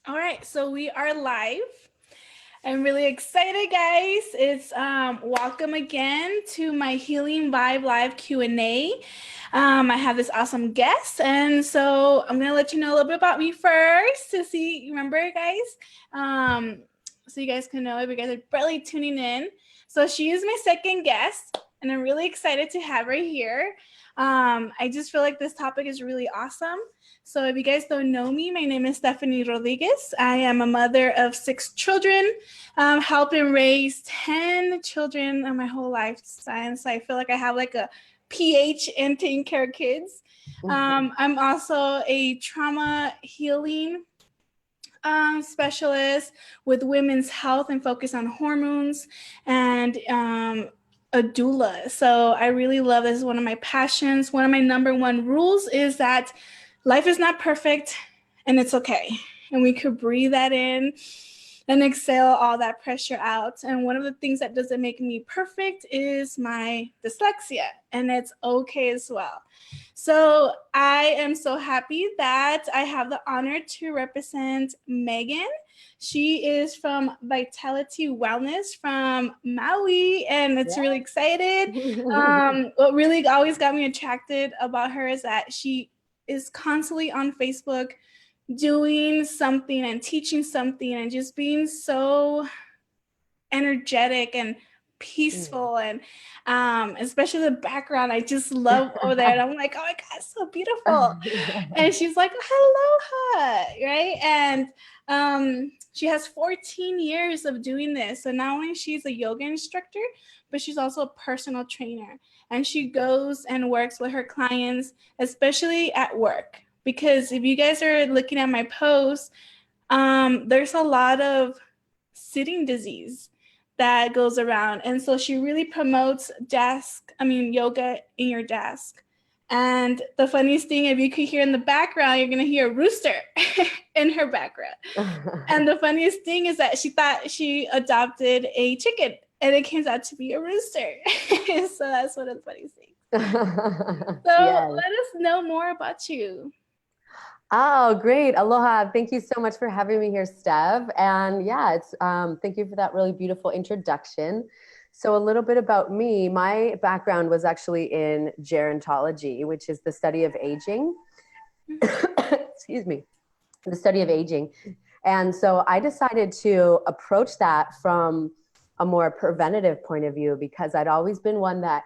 All right, so we are live. I'm really excited, guys. It's welcome again to my Healing Vibe Live Q&A. I have this awesome guest, and so I'm gonna let you know a little bit about me first to see. Remember, guys, so you guys can know if you guys are barely tuning in. So she is my second guest, and I'm really excited to have her here. I just feel like this topic is really awesome. So if you guys don't know me, my name is Stephanie Rodriguez. I am a mother of 6 children, helping raise 10 children in my whole lifetime. So I feel like I have like a PH in taking care of kids. I'm also a trauma healing specialist with women's health and focus on hormones and a doula. So I really love this. Is one of my passions. One of my number one rules is that life is not perfect and it's okay. And we could breathe that in and exhale all that pressure out. And one of the things that doesn't make me perfect is my dyslexia, and it's okay as well. So I am so happy that I have the honor to represent Megan. She is from Vitality Wellness from Maui, and it's really excited. What really always got me attracted about her is that she is constantly on Facebook doing something and teaching something and just being so energetic and peaceful and especially the background I just love over there, and I'm like, oh my god, it's so beautiful. And she's like, aloha, right? And she has 14 years of doing this. So not only she's a yoga instructor, but she's also a personal trainer, and she goes and works with her clients, especially at work. Because if you guys are looking at my posts, there's a lot of sitting disease that goes around. And so she really promotes yoga in your desk. And the funniest thing, if you could hear in the background, you're going to hear a rooster in her background. And the funniest thing is that she thought she adopted a chicken, and it turns out to be a rooster. So that's one of the funniest things. So yes. Let us know more about you. Oh, great. Aloha. Thank you so much for having me here, Steph. And yeah, it's thank you for that really beautiful introduction. So a little bit about me. My background was actually in gerontology, which is the study of aging. Excuse me. The study of aging. And so I decided to approach that from a more preventative point of view, because I'd always been one that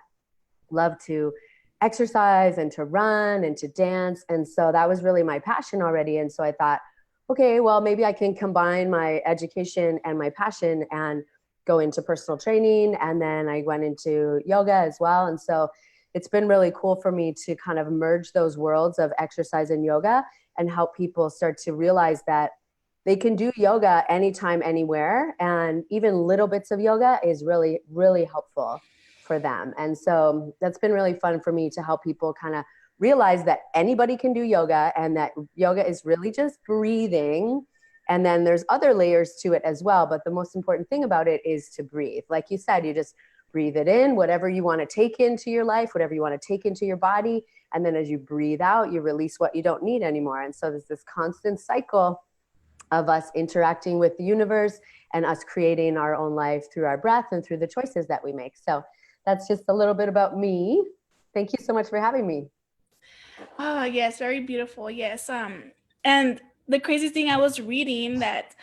loved to exercise and to run and to dance. And so that was really my passion already. And so I thought, okay, well, maybe I can combine my education and my passion and go into personal training. And then I went into yoga as well. And so it's been really cool for me to kind of merge those worlds of exercise and yoga and help people start to realize that they can do yoga anytime, anywhere. And even little bits of yoga is really, really helpful for them. And so that's been really fun for me to help people kind of realize that anybody can do yoga, and that yoga is really just breathing. And then there's other layers to it as well. But the most important thing about it is to breathe. Like you said, you just breathe it in, whatever you want to take into your life, whatever you want to take into your body. And then as you breathe out, you release what you don't need anymore. And so there's this constant cycle of us interacting with the universe and us creating our own life through our breath and through the choices that we make. So that's just a little bit about me. Thank you so much for having me. Oh, yes, very beautiful. Yes. And the crazy thing, I was reading that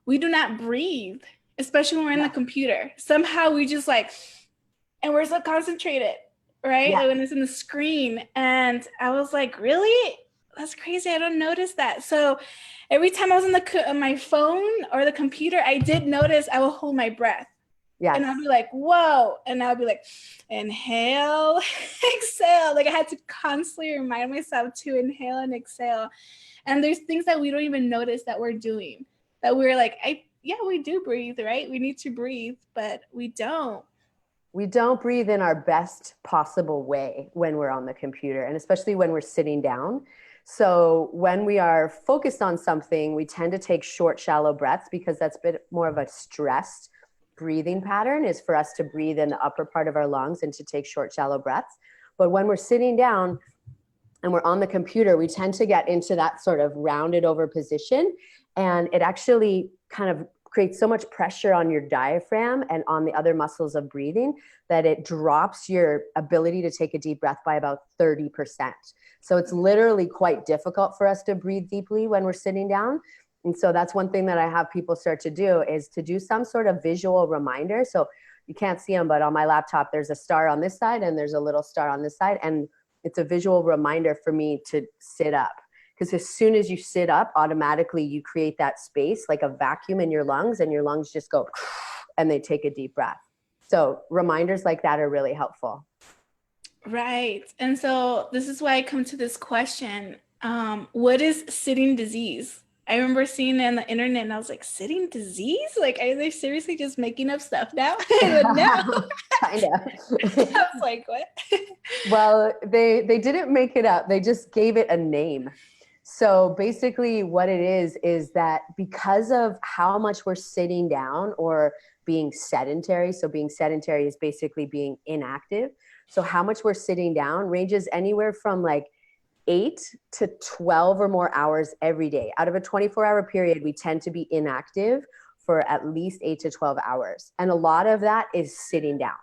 we do not breathe, especially when we're in the computer. Somehow we just and we're so concentrated, right? Like when it's in the screen. And I was like, really? That's crazy. I don't notice that. So every time I was on my phone or the computer, I did notice I will hold my breath. Yes. And I'll be like, whoa. And I'll be like, inhale, exhale. Like I had to constantly remind myself to inhale and exhale. And there's things that we don't even notice that we're doing, that we're like, we do breathe, right? We need to breathe, but we don't. We don't breathe in our best possible way when we're on the computer, and especially when we're sitting down. So when we are focused on something, we tend to take short, shallow breaths, because that's a bit more of a stressed breathing pattern, is for us to breathe in the upper part of our lungs and to take short, shallow breaths. But when we're sitting down, and we're on the computer, we tend to get into that sort of rounded over position. And it actually kind of creates so much pressure on your diaphragm and on the other muscles of breathing that it drops your ability to take a deep breath by about 30%. So it's literally quite difficult for us to breathe deeply when we're sitting down. And so that's one thing that I have people start to do, is to do some sort of visual reminder. So you can't see them, but on my laptop, there's a star on this side and there's a little star on this side. And it's a visual reminder for me to sit up. Because as soon as you sit up, automatically you create that space, like a vacuum in your lungs, and your lungs just go and they take a deep breath. So reminders like that are really helpful. Right. And so this is why I come to this question. What is sitting disease? I remember seeing it on the internet and I was like, sitting disease? Like, are they seriously just making up stuff now? I would know. Kind of. I was like, what? Well, they didn't make it up. They just gave it a name. So basically what it is that because of how much we're sitting down or being sedentary, so being sedentary is basically being inactive. So how much we're sitting down ranges anywhere from like 8 to 12 or more hours every day. Out of a 24-hour period, we tend to be inactive for at least 8 to 12 hours. And a lot of that is sitting down.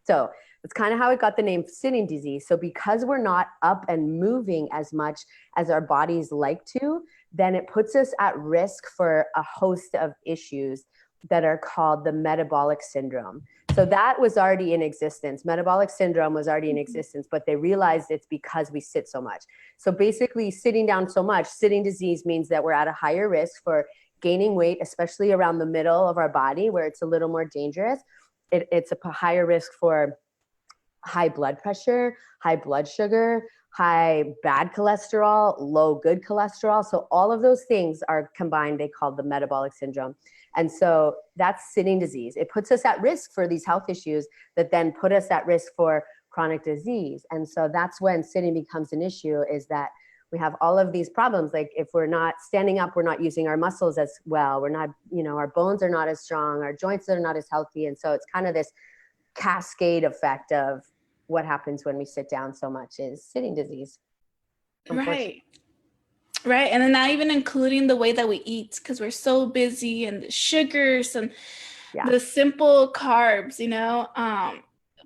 So that's kind of how it got the name sitting disease. So because we're not up and moving as much as our bodies like to, then it puts us at risk for a host of issues that are called the metabolic syndrome. So that was already in existence. Metabolic syndrome was already in existence, but they realized it's because we sit so much. So basically sitting down so much, sitting disease means that we're at a higher risk for gaining weight, especially around the middle of our body where it's a little more dangerous. It's a higher risk for high blood pressure, high blood sugar, high bad cholesterol, low good cholesterol. So all of those things are combined, they call the metabolic syndrome. And so that's sitting disease. It puts us at risk for these health issues that then put us at risk for chronic disease. And so that's when sitting becomes an issue, is that we have all of these problems. Like if we're not standing up, we're not using our muscles as well. We're not, our bones are not as strong, our joints are not as healthy. And so it's kind of this cascade effect of what happens when we sit down so much is sitting disease. Right. Right. And then not even including the way that we eat, because we're so busy, and the sugars and the simple carbs,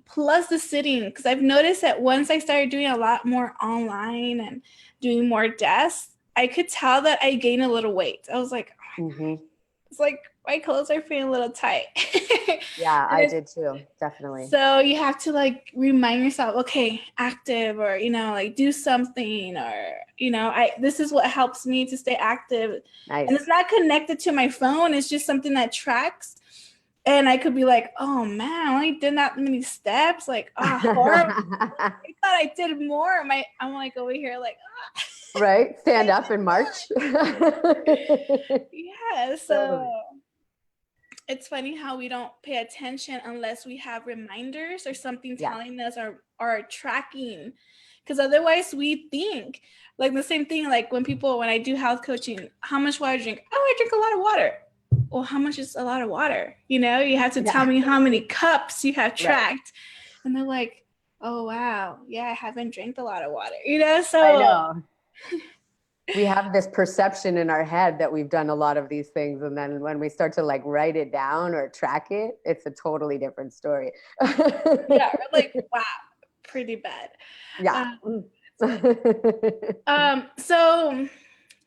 plus the sitting. Because I've noticed that once I started doing a lot more online and doing more desks, I could tell that I gained a little weight. I was like, it's like my clothes are feeling a little tight. Yeah, I did too, definitely. So you have to like remind yourself, okay, active, or like do something, or this is what helps me to stay active. Nice. And it's not connected to my phone. It's just something that tracks. And I could be like, oh man, I only did that many steps. Like, horrible. I thought I did more. I'm like over here like, Right? Stand up and march. Yeah. So it's funny how we don't pay attention unless we have reminders or something telling us or tracking. Because otherwise we think like the same thing, like when I do health coaching, how much water do you drink? Oh, I drink a lot of water. Well, how much is a lot of water? You have to tell me how many cups you have tracked. Right. And they're like, oh, wow. Yeah, I haven't drank a lot of water. So I know. We have this perception in our head that we've done a lot of these things. And then when we start to like write it down or track it, it's a totally different story. Yeah, we're like, wow, pretty bad. Yeah. So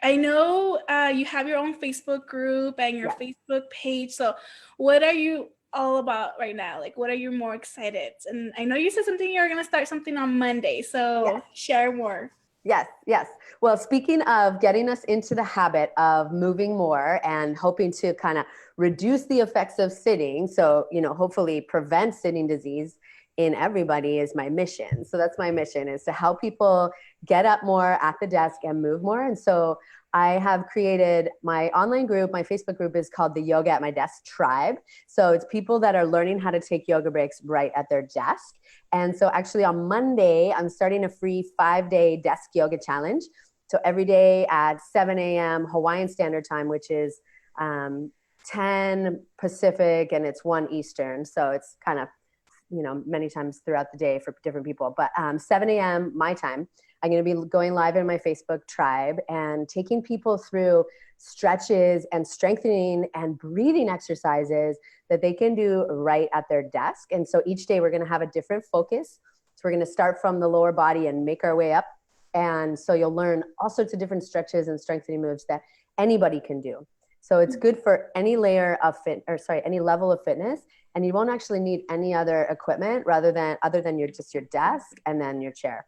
I know you have your own Facebook group and your Facebook page. So what are you all about right now? Like, what are you more excited? And I know you said something, you're going to start something on Monday. So share more. Yes. Well, speaking of getting us into the habit of moving more and hoping to kind of reduce the effects of sitting, so, hopefully prevent sitting disease in everybody is my mission. So that's my mission, is to help people get up more at the desk and move more. And so I have created my online group. My Facebook group is called the Yoga at My Desk Tribe. So it's people that are learning how to take yoga breaks right at their desk. And so actually on Monday, I'm starting a free 5-day desk yoga challenge. So every day at 7 a.m. Hawaiian Standard Time, which is 10 Pacific and it's 1 Eastern. So it's kind of, many times throughout the day for different people. But 7 a.m. my time, I'm going to be going live in my Facebook tribe and taking people through stretches and strengthening and breathing exercises that they can do right at their desk. And so each day we're going to have a different focus. So we're going to start from the lower body and make our way up. And so you'll learn all sorts of different stretches and strengthening moves that anybody can do. So it's good for any layer of any level of fitness. And you won't actually need any other equipment other than your desk and then your chair.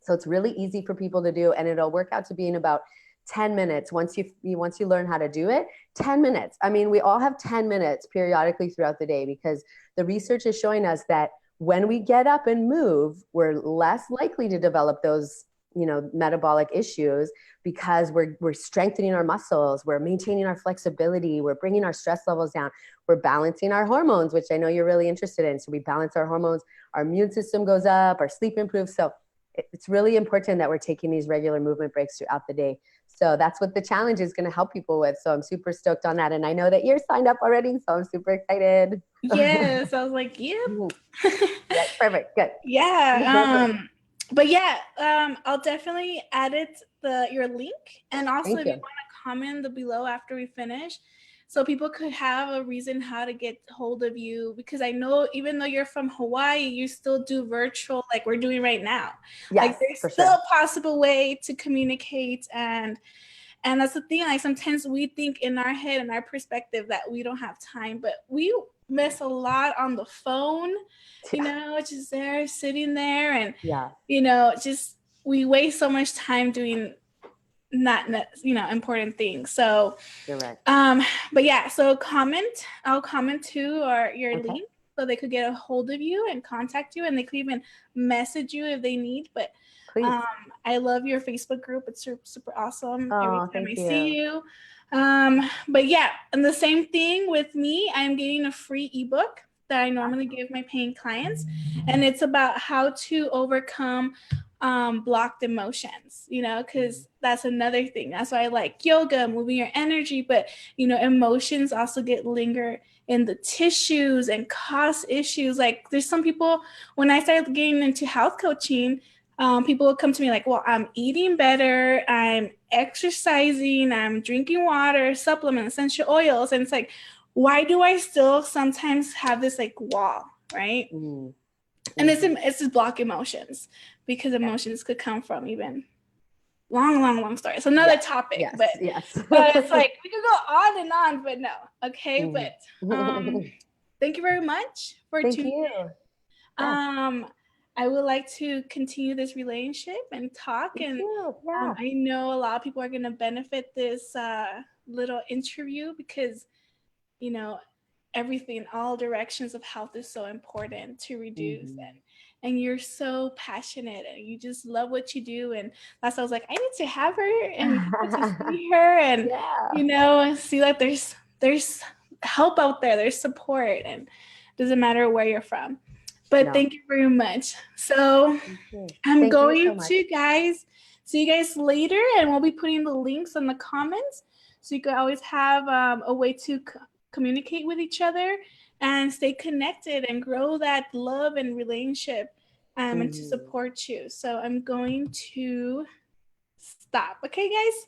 So it's really easy for people to do, and it'll work out to be in about 10 minutes once you learn how to do it. 10 minutes. I mean, we all have 10 minutes periodically throughout the day, because the research is showing us that when we get up and move, we're less likely to develop those, metabolic issues, because we're strengthening our muscles, we're maintaining our flexibility, we're bringing our stress levels down, we're balancing our hormones, which I know you're really interested in. So we balance our hormones, our immune system goes up, our sleep improves. So it's really important that we're taking these regular movement breaks throughout the day. So that's what the challenge is going to help people with. So I'm super stoked on that. And I know that you're signed up already, so I'm super excited. Yes, I was like, yep. Yeah, perfect. Good. Yeah. But yeah, I'll definitely add your link. And also, if you want to comment below after we finish, so people could have a reason how to get hold of you, because I know even though you're from Hawaii, you still do virtual like we're doing right now. Yes, like there's still a possible way to communicate, and that's the thing. Like sometimes we think in our head and our perspective that we don't have time, but we miss a lot on the phone, just there sitting there, and just we waste so much time doing not important things. So you're right. But yeah, so I'll comment too, or your link, so they could get a hold of you and contact you, and they could even message you if they need. But I love your Facebook group. It's super awesome. Every time I see you. But yeah, and the same thing with me, I'm getting a free ebook that I normally give my paying clients, and it's about how to overcome blocked emotions, because that's another thing. That's why I like yoga, moving your energy, but emotions also linger in the tissues and cause issues. Like there's some people, when I started getting into health coaching, people would come to me like, well, I'm eating better, I'm exercising, I'm drinking water, supplements, essential oils. And it's like, why do I still sometimes have this like wall, right? Mm-hmm. And it's just block emotions, because emotions could come from even long story. It's another topic, but it's like we could go on and on, but no. Okay. But thank you very much for tuning in. I would like to continue this relationship and talk. And I know a lot of people are going to benefit this little interview, because, everything, all directions of health is so important to reduce. And you're so passionate, and you just love what you do. And that's why I was like, I need to have her and to see her, and see like there's help out there, there's support, and it doesn't matter where you're from. But thank you very much. So I'm going to guys see you guys later, and we'll be putting the links in the comments, so you can always have a way to communicate with each other and stay connected and grow that love and relationship, and to support you. So I'm going to stop. Okay, guys?